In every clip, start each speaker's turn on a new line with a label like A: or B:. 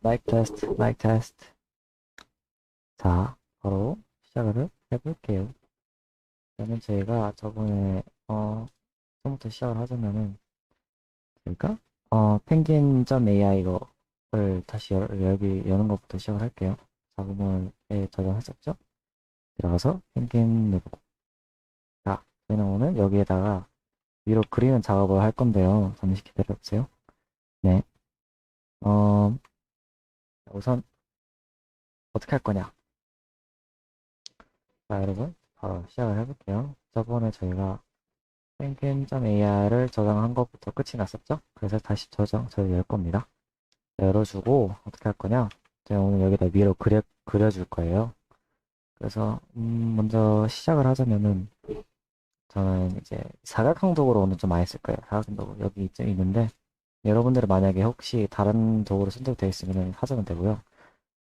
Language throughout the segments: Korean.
A: 마이크 테스트, 마이크 테스트. 자, 바로 시작을 해볼게요. 그러면 저희가 저번에, 처음부터 시작을 하자면은, 저희가, penguin.ai 이거를 다시 여기 여는 것부터 시작을 할게요. 자구문에 저장했었죠? 들어가서 penguin 누르고. 자, 저희는 오늘 여기에다가 위로 그리는 작업을 할 건데요. 잠시 기다려주세요. 네. 어, 우선 어떻게 할 거냐? 자, 여러분, 바로 시작을 해볼게요. 저번에 저희가 penguin.ai를 저장한 것부터 끝이 났었죠? 그래서 다시 저를 열 겁니다. 열어주고, 어떻게 할 거냐? 제가 오늘 여기다 위로 그려줄 거예요. 그래서, 먼저 시작을 하자면은, 저는 이제 사각형도구로 오늘 좀 많이 쓸 거예요. 사각형도구. 여기 이쯤 있는데, 여러분들은 만약에 혹시 다른 도구로 선택되어 있으면 하시면 되고요.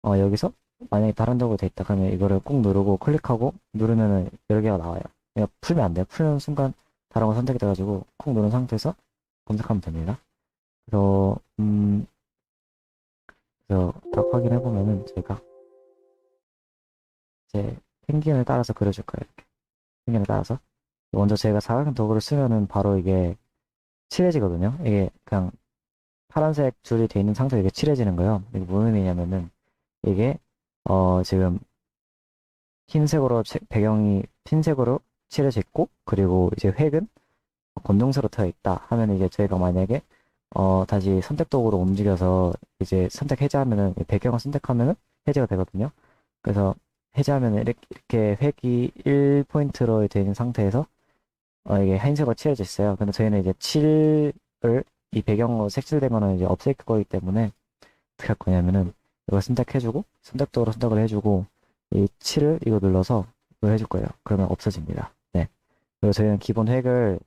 A: 여기서 만약에 다른 도구로 되어 있다 그러면 이거를 꾹 누르고 클릭하고 누르면은 여러 개가 나와요. 그냥 풀면 안 돼요. 풀는 순간 다른 거 선택이 돼가지고 꾹 누른 상태에서 검색하면 됩니다. 그래서 그래서 딱 확인해 보면은 제가 제 펭귄을 따라서 그려줄 거예요. 이렇게. 펭귄을 따라서 먼저 제가 사각형 도구를 쓰면은 바로 이게 칠해지거든요. 이게 그냥 파란색 줄이 돼 있는 상태로 이게 칠해지는 거예요. 이게 무슨 의미냐면은 이게 지금 흰색으로 배경이 흰색으로 칠해져 있고 그리고 이제 획은 검정색으로 되어 있다 하면 이제 저희가 만약에 다시 선택 도구로 움직여서 이제 선택 해제하면은 배경을 선택하면은 해제가 되거든요. 그래서 해제하면은 이렇게 획이 1포인트로 되어 있는 상태에서 이게 흰색으로 칠해져 있어요. 근데 저희는 이제 칠을 이 배경으로 색칠된 거는 이제 없앨 거기 때문에 어떻게 할 거냐면은 이걸 선택해주고 선택도로 선택을 해주고 이 7을 이거 눌러서 이걸 해줄 거예요. 그러면 없어집니다. 네. 그리고 저희는 기본 획을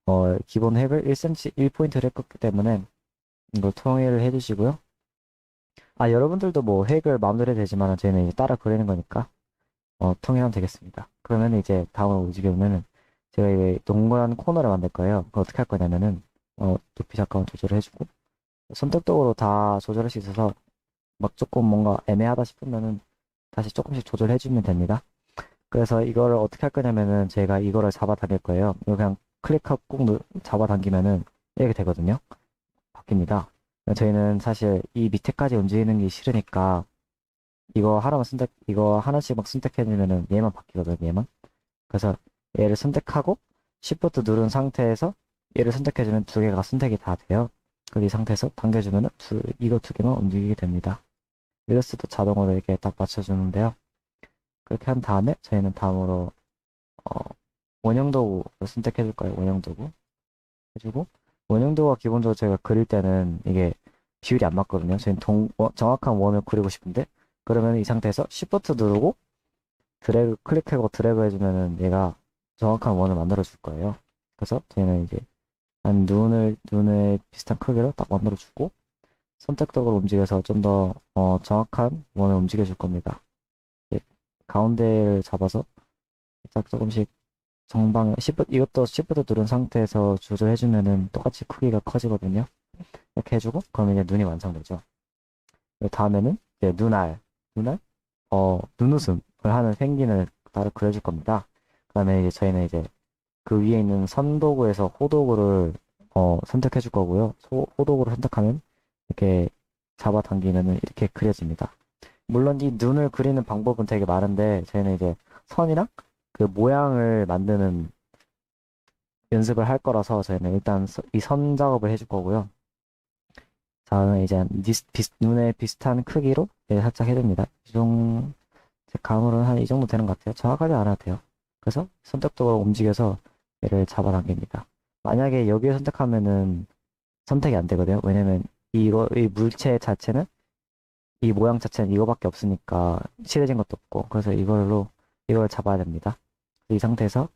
A: 1cm 1포인트를 했기 때문에 이걸 통일을 해주시고요. 여러분들도 뭐 획을 마음대로 해도 되지만 저희는 이제 따라 그리는 거니까 통일하면 되겠습니다. 그러면 이제 다음으로 움직이면은 제가 이 동그란 코너를 만들 거예요. 그거 어떻게 할 거냐면은 높이 잠깐 조절을 해주고 선택도로 다 조절할 수 있어서 막 조금 뭔가 애매하다 싶으면은 다시 조금씩 조절해주면 됩니다. 그래서 이거를 어떻게 할 거냐면은 제가 이거를 잡아당길 거예요. 이거 그냥 클릭하고 꾹 잡아당기면은 이렇게 되거든요. 바뀝니다. 저희는 사실 이 밑에까지 움직이는 게 싫으니까 이거 하나씩 막 선택해주면은 얘만 바뀌거든요, 얘만. 그래서 얘를 선택하고 Shift 누른 상태에서 얘를 선택해주면 두 개가 선택이 다 돼요. 그리고 이 상태에서 당겨주면은 이거 두 개만 움직이게 됩니다. 일러스트도 자동으로 이렇게 딱 맞춰주는데요. 그렇게 한 다음에 저희는 다음으로 어, 원형도구를 선택해 줄 거예요. 원형도구 해주고 원형도구가 기본적으로 제가 그릴 때는 이게 비율이 안 맞거든요. 저희는 정확한 원을 그리고 싶은데 그러면 이 상태에서 Shift 누르고 드래그 클릭하고 드래그 해주면은 얘가 정확한 원을 만들어 줄 거예요. 그래서 저희는 이제 한 눈을 비슷한 크기로 딱 만들어 주고 선택적으로 움직여서 좀 더 정확한 원을 움직여 줄 겁니다. 예, 가운데를 잡아서 살짝 조금씩 이것도 Shift 누른 상태에서 조절해주면은 똑같이 크기가 커지거든요. 이렇게 해주고, 그러면 이제 눈이 완성되죠. 그 다음에는 이제 눈웃음을 하는 펭귄을 따로 그려줄 겁니다. 그 다음에 이제 저희는 이제 그 위에 있는 선도구에서 호도구를 선택해 줄 거고요. 호도구를 선택하면 이렇게 잡아당기면은 이렇게 그려집니다. 물론 이 눈을 그리는 방법은 되게 많은데 저희는 이제 선이랑 그 모양을 만드는 연습을 할 거라서 저희는 일단 이 선 작업을 해줄 거고요. 다음에 이제 눈에 비슷한 크기로 살짝 해줍니다. 제 감으로는 한 이 정도 되는 것 같아요. 정확하지 않아도 돼요. 그래서 선택도로 움직여서 얘를 잡아당깁니다. 만약에 여기에 선택하면은 선택이 안 되거든요. 왜냐면 이 물체 자체는 이 모양 자체는 이거밖에 없으니까 칠해진 것도 없고 그래서 이걸 잡아야 됩니다. 이 상태에서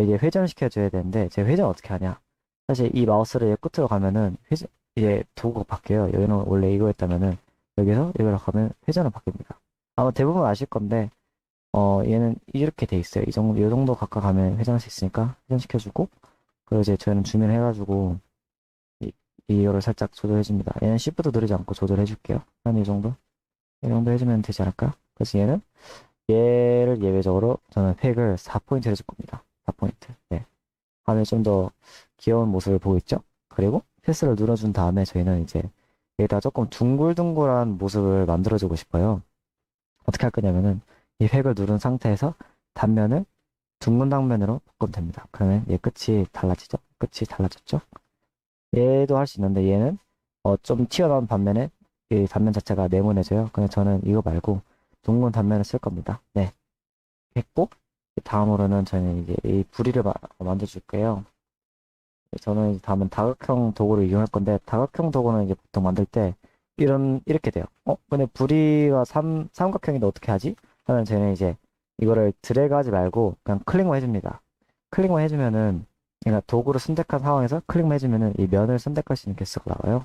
A: 이제 회전시켜 줘야 되는데 제가 회전 어떻게 하냐? 사실 이 마우스를 얘 끝으로 가면은 이제 도구가 바뀌어요. 여기는 원래 이거였다면은 여기서 여기로 가면 회전을 바뀝니다. 아마 대부분 아실 건데 얘는 이렇게 돼 있어요. 이 정도 가까이 가면 회전할 수 있으니까 회전시켜주고 그리고 이제 저희는 주면 해가지고 이거를 살짝 조절해줍니다. 얘는 Shift 누르지 않고 조절해줄게요. 한 이 정도? 이 정도 해주면 되지 않을까? 그래서 얘를 예외적으로 저는 팩을 4포인트 해줄 겁니다. 4포인트. 네. 하면 좀 더 귀여운 모습을 보고 있죠? 그리고 패스를 눌러준 다음에 저희는 이제 여기다가 조금 둥글둥글한 모습을 만들어주고 싶어요. 어떻게 할 거냐면은 이 팩을 누른 상태에서 단면을 둥근 당면으로 바꾸면 됩니다. 그러면 얘 끝이 달라지죠? 끝이 달라졌죠? 얘도 할 수 있는데 얘는 좀 튀어나온 반면에 이 단면 자체가 네모내져요. 그냥 저는 이거 말고 둥근 단면을 쓸 겁니다. 네. 했고 다음으로는 저는 이제 이 부리를 만들어 줄게요. 저는 이제 다음은 다각형 도구를 이용할 건데 다각형 도구는 이제 보통 만들 때 이렇게 돼요. 근데 부리가 삼각형인데 어떻게 하지? 하면 저는 이제 이거를 드래그 하지 말고 그냥 클릭만 해줍니다. 클릭만 해주면은 그러니까 도구를 선택한 상황에서 클릭만 해주면은 이 면을 선택할 수 있는 개수가 나와요.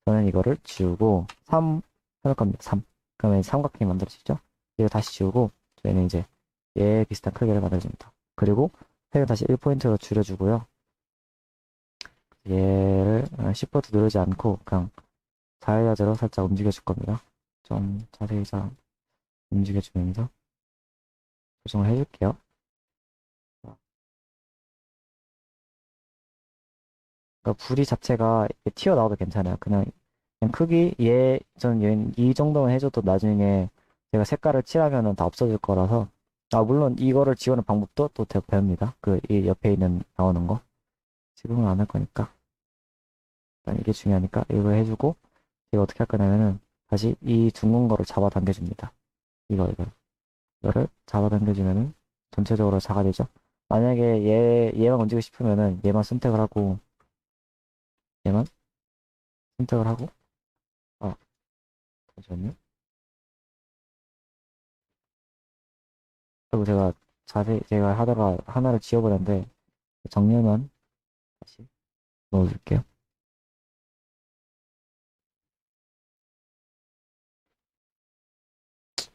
A: 저는 이거를 지우고 3 해볼 겁니다. 3. 그러면 삼각형이 만들어지죠? 이거 다시 지우고 저희는 이제 얘 비슷한 크기를 만들어줍니다. 그리고 획을 다시 1포인트로 줄여주고요. 얘를 Shift 누르지 않고 그냥 좌회전으로 살짝 움직여줄 겁니다. 좀 자세히 움직여주면서 조정을 해줄게요. 그러니까 부리 자체가 튀어나와도 괜찮아요. 그냥 크기 저는 이 정도만 해줘도 나중에 제가 색깔을 칠하면은 다 없어질 거라서 물론 이거를 지우는 방법도 또 배웁니다. 이 옆에 있는 나오는 거 지금은 안 할 거니까 일단 이게 중요하니까 이거 해주고 제가 어떻게 할 거냐면은 다시 이 둥근 거를 잡아당겨줍니다. 이거를 잡아당겨주면은 전체적으로 작아지죠. 만약에 얘만 움직이고 싶으면은 얘만 선택을 하고 아 잠시만요. 그리고 제가 하다가 하나를 지워버렸는데 정렬만 다시 넣어줄게요.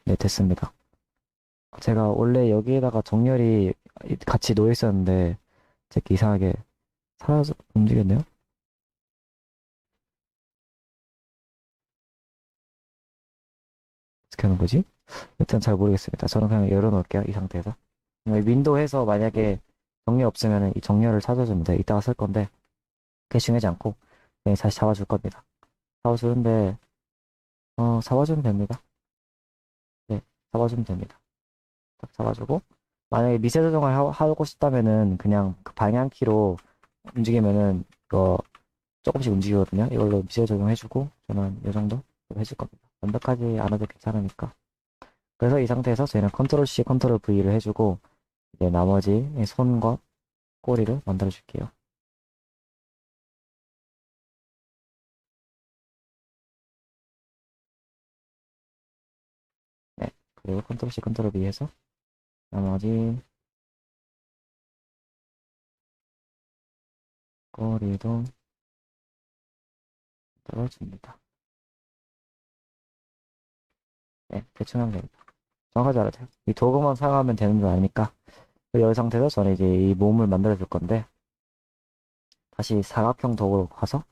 A: 네, 됐습니다. 제가 원래 여기에다가 정렬이 같이 놓여 있었는데 제게 이상하게 사라져 움직였네요. 어떻게 하는 거지? 일단 잘 모르겠습니다. 저는 그냥 열어놓을게요. 이 상태에서. 윈도우에서 만약에 정렬 없으면 이 정렬을 찾아주면 돼. 이따가 쓸 건데 그게 중요하지 않고 그냥 다시 잡아줄 겁니다. 잡아주는데 잡아주면 됩니다. 네, 잡아주면 됩니다. 딱 잡아주고 만약에 미세 조정을 하고 싶다면은 그냥 그 방향키로 움직이면은 이거 조금씩 움직이거든요. 이걸로 미세 조정해주고 저는 이 정도 해줄 겁니다. 완벽하지 않아도 괜찮으니까. 그래서 이 상태에서 저희는 컨트롤 C, 컨트롤 V를 해주고 이제 나머지 손과 꼬리를 만들어 줄게요. 네, 그리고 컨트롤 C, 컨트롤 V 해서 나머지 꼬리도 만들어줍니다. 네, 대충 하면 됩니다. 정확하지 않아요. 이 도구만 사용하면 되는 거 아니니까. 이 상태에서 저는 이제 이 몸을 만들어 줄 건데 다시 사각형 도구로 가서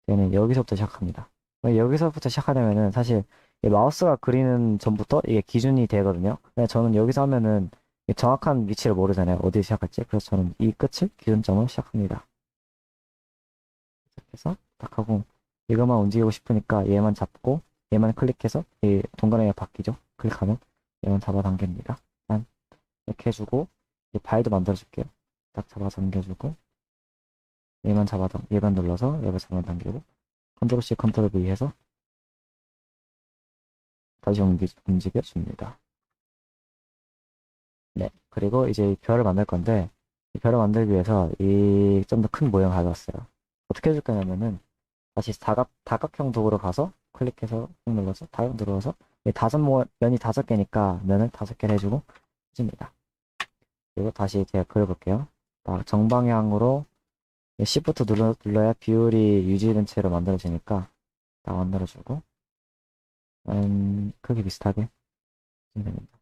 A: 얘는 여기서부터 시작합니다. 왜 여기서부터 시작하냐면은 사실 이 마우스가 그리는 전부터 이게 기준이 되거든요. 근데 저는 여기서 하면은 이 정확한 위치를 모르잖아요. 어디 시작할지. 그래서 저는 이 끝을 기준점으로 시작합니다. 그래서 딱 하고 이것만 움직이고 싶으니까 얘만 잡고 얘만 클릭해서 이 동그라미가 바뀌죠. 클릭하면 얘만 잡아당깁니다. 일단 이렇게 해주고 이 발도 만들어줄게요. 딱 잡아당겨주고 얘만 눌러서 얘를 잡아당기고 컨트롤 C, 컨트롤 V 해서 다시 움직여줍니다. 네. 그리고 이제 이 별을 만들 건데, 이 별을 만들기 위해서 이 좀 더 큰 모형 가져왔어요. 어떻게 해줄 거냐면은, 다시 다각형 도구로 가서, 클릭해서 꾹 눌러서, 다각 눌러서, 이 면이 5개니까 면을 5개를 해주고, 해줍니다. 그리고 다시 제가 그려볼게요. 정방향으로 Shift 눌러야 비율이 유지된 채로 만들어지니까, 딱 만들어주고, 크기 비슷하게 해주면 됩니다.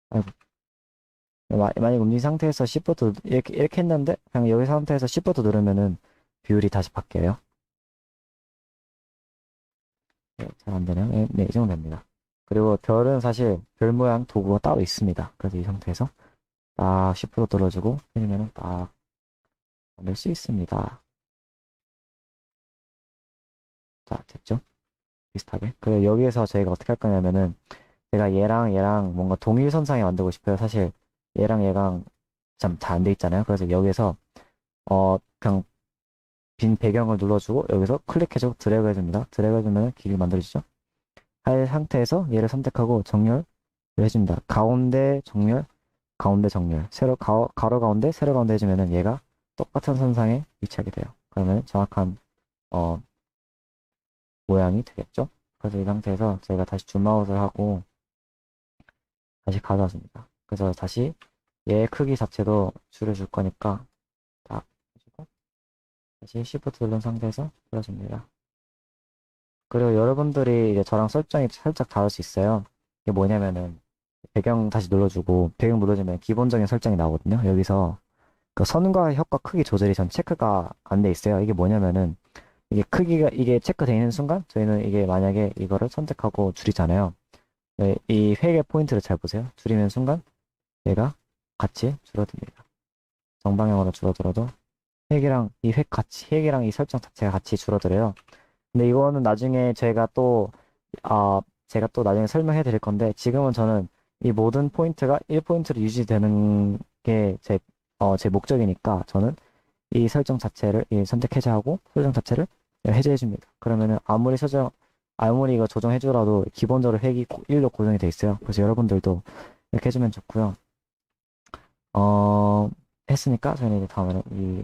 A: 아이고. 만약 움직인 상태에서 Shift 이렇게 했는데 그냥 여기 상태에서 Shift 누르면은 비율이 다시 바뀌어요. 네, 잘 안 되네요. 네, 네, 이 정도 됩니다. 그리고 별은 사실 별 모양 도구가 따로 있습니다. 그래서 이 상태에서 딱 10% 떨어지고 해주면은 딱 만들 수 있습니다. 자, 됐죠? 비슷하게. 그리고 여기에서 저희가 어떻게 할 거냐면은 제가 얘랑 얘랑 뭔가 동일선상에 만들고 싶어요. 사실 얘랑 얘랑 참 잘 안 돼 있잖아요. 그래서 여기서 그냥 빈 배경을 눌러주고 여기서 클릭해주고 드래그 해줍니다. 드래그 해주면 길이 만들어지죠. 할 상태에서 얘를 선택하고 정렬을 해줍니다. 가운데 정렬, 가운데 정렬. 가로 가운데, 세로 가운데 해주면은 얘가 똑같은 선상에 위치하게 돼요. 그러면 정확한 어, 모양이 되겠죠. 그래서 이 상태에서 저희가 다시 줌아웃을 하고 다시 가져왔습니다. 그래서 다시 얘 크기 자체도 줄여줄 거니까 딱 해주고 다시 Shift 누른 상태에서 줄여줍니다. 그리고 여러분들이 이제 저랑 설정이 살짝 다를 수 있어요. 이게 뭐냐면은 배경 다시 눌러주고 배경 눌러주면 기본적인 설정이 나오거든요. 여기서 그 선과 효과 크기 조절이 전 체크가 안 돼 있어요. 이게 뭐냐면은 이게 크기가 이게 체크되어 있는 순간 저희는 이게 만약에 이거를 선택하고 줄이잖아요. 네, 이 회계 포인트를 잘 보세요. 줄이는 순간 얘가 같이 줄어듭니다. 정방향으로 줄어들어도 획이랑 이 설정 자체가 같이 줄어들어요. 근데 이거는 나중에 제가 또 나중에 설명해 드릴 건데, 지금은 저는 이 모든 포인트가 1포인트로 유지되는 게 제 목적이니까, 저는 이 선택 해제하고, 설정 자체를 해제해 줍니다. 그러면은 아무리 이거 조정해 주라도 기본적으로 획이 1로 고정이 돼 있어요. 그래서 여러분들도 이렇게 해주면 좋고요. 어, 했으니까 저희는 이제 다음에는 이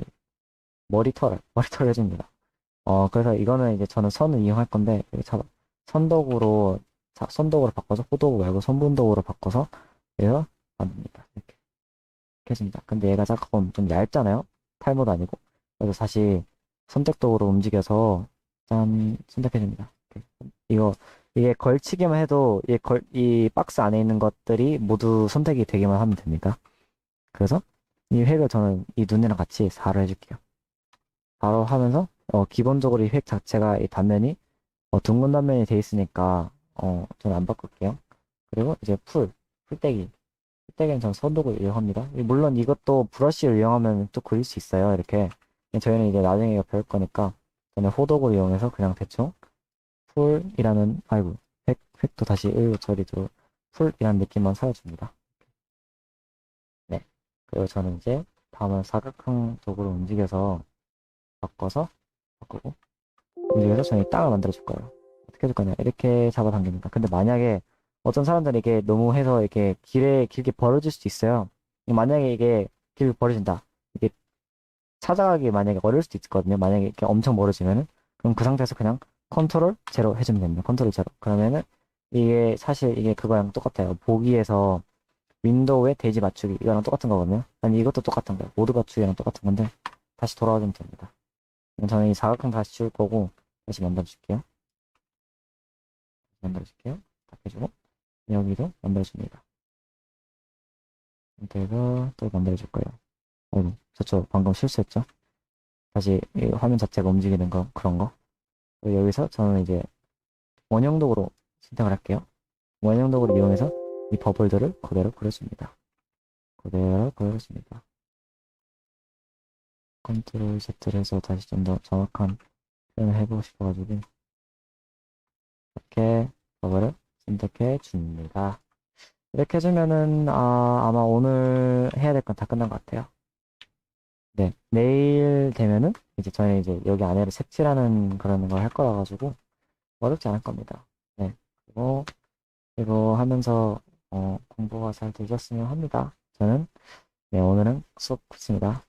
A: 머리털을 해줍니다. 그래서 이거는 이제 저는 선을 이용할 건데, 선덕으로, 선덕으로 바꿔서 호덕으로 말고 선분덕으로 바꿔서, 그래서 만듭니다. 이렇게 해줍니다. 근데 얘가 조금 좀 얇잖아요? 탈모도 아니고. 그래서 다시 선택도구로 움직여서, 짠, 선택해줍니다. 이렇게. 이게 걸치기만 해도, 이 박스 안에 있는 것들이 모두 선택이 되기만 하면 됩니다. 그래서 이 획을 저는 이 눈이랑 같이 4를 해줄게요. 바로 하면서 기본적으로 이 획 자체가 이 단면이 둥근 단면이 돼 있으니까 저는 안 바꿀게요. 그리고 이제 풀떼기는 전 선독을 이용합니다. 물론 이것도 브러쉬를 이용하면 또 그릴 수 있어요. 이렇게 저희는 이제 나중에 이거 배울 거니까 저는 호독을 이용해서 그냥 대충 풀이라는 아이고 획도 다시 1로 처리도 풀이라는 느낌만 살려줍니다. 네. 그리고 저는 이제 다음은 사각형 도구로 움직여서 바꿔서 바꾸고 움직여서 저희 땅을 만들어줄 거예요. 어떻게 해줄 거냐? 이렇게 잡아당깁니다. 근데 만약에 어떤 사람들은 이게 너무 해서 이렇게 길게 벌어질 수도 있어요. 만약에 이게 길게 벌어진다. 이게 찾아가기 만약에 어려울 수도 있거든요. 만약에 이렇게 엄청 멀어지면은 그럼 그 상태에서 그냥 컨트롤 제로 해주면 됩니다. 컨트롤 제로. 그러면은 이게 사실 이게 그거랑 똑같아요. 보기에서 윈도우에 대지 맞추기 이거랑 똑같은 거거든요. 아니 이것도 똑같은 거예요. 모드 맞추기랑 똑같은 건데 다시 돌아와주면 됩니다. 그럼 저는 이 사각형 다시 지울 거고 다시 만들어줄게요. 딱 해주고 여기도 만들어줍니다. 상태에서 또 만들어줄 거예요. 어이구, 저쪽 방금 실수했죠? 다시 이 화면 자체가 움직이는 거 그런 거. 그리고 여기서 저는 이제 원형 도구로 선택을 할게요. 원형 도구를 이용해서 이 버블들을 그대로 그려줍니다. 그대로 그려줍니다. 컨트롤 Z를 해서 다시 좀 더 정확한 표현을 해보고 싶어가지고 이렇게 버블을 선택해 줍니다. 이렇게 해주면은 아마 오늘 해야 될 건 다 끝난 것 같아요. 네, 내일 되면은 이제 저희 이제 여기 안에를 색칠하는 그런 걸 할 거라 가지고 어렵지 않을 겁니다. 네, 그리고 이거 하면서 공부가 잘 되셨으면 합니다. 저는 네, 오늘은 수업 끝입니다.